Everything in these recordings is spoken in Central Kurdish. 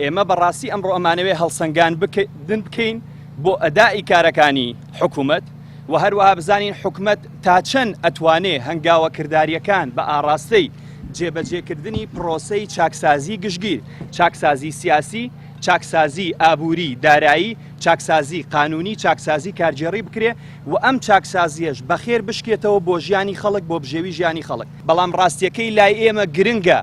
ئێمە بەڕاستی ئەمڕۆ ئەمانەوێ هەڵسەنگان بکەین بۆ ئەدای کارەکانی حکوومەت و هەروەها بزانین حکوومەت تا چەند ئەتوانێ هەنگاوەکرداریەکان بە ئاراستەی جێبەجێکردنی پرۆسەی چاکسازی گشتگیر، چاکسازی سیاسی، چاکسازی ئابووری دارایی، چاکسازی قانونی، چاکسازی کارگێڕی بکرێ و ئەم چاکسازیەش بەخێر بشکێتەوە بۆ ژیانی خەڵک، بۆ بژێوی ژیانی خەڵک. بەڵام ڕاستیەکەی لای ئێمە گرنگە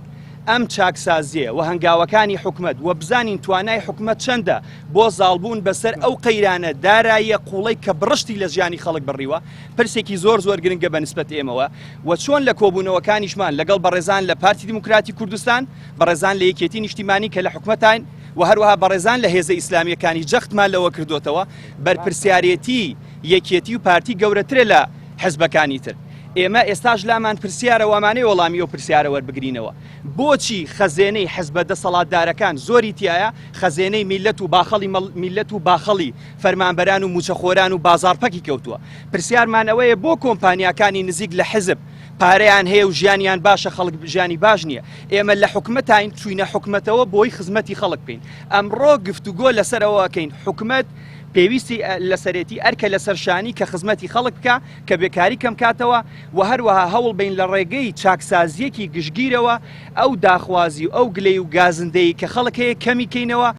ئەم چاکسازیە و هەنگاوەکانی حکوومەت و بزانین توانای حکوومەت چەندە بۆ زاڵبوون بەسەر ئەو قەیرانە داراییە قوڵەی کە بڕشتی لە ژیانی خەڵک بڕیوە، پرسێکی زۆر گرنگە بەنسبەت ئێمەوە و چۆن لە کۆبوونەوەکانیشمان لەگەڵ بەڕێزان لە پارتی دیموکراتی کوردستان، بەڕێزان لە یەکێتی نیشتیمانی کە لە حکوومەتان و هەروەها بەڕێزان لە هێزە ئیسلامیەکانی جەختمان لەوە کردوتەوە بەرپرسیارەتی یەکێتی و پارتی گەورەترە لە حزبەکانی تر. ئێمە ئێستاش لامان پرسیارە وامانەی وەڵامی و پرسیارە وەربگرینەوە. بۆچی خەزێنەی حزبە دەسەڵاتدارەکان زۆری تایە خەزێنەی میلەت و باخەڵی میلەت و باخەڵی فەرمانبەران و موچەخۆران و بازاڕپەکی کەوتووە؟ پرسیارمان ئەوەیە بۆ کۆمپانیاکانی نزیک لە حزب پارەیان هەیە و ژیانیان باشە، خەڵک ژیانی باش نییە. ئێمە لە حکوومەتین چوینە حکوومەتەوە بۆی خزمەتی خەڵک بکەین. ئەمڕۆ گفتوگۆ لەسەرەوەکەین حکوومەت پێویستی لەسەرێتی ئەرکە لەسەرشانی کە خزمەتی خەڵک بکە کە بێکاری کەم کاتەوە و هەروەها هەوڵ بین لە ڕێگەی چاکسازیەکی گشتگیرەوە ئەو داخوازی و ئەو گلەی و گازندەی کە خەڵک هەیە کەمی کەینەوە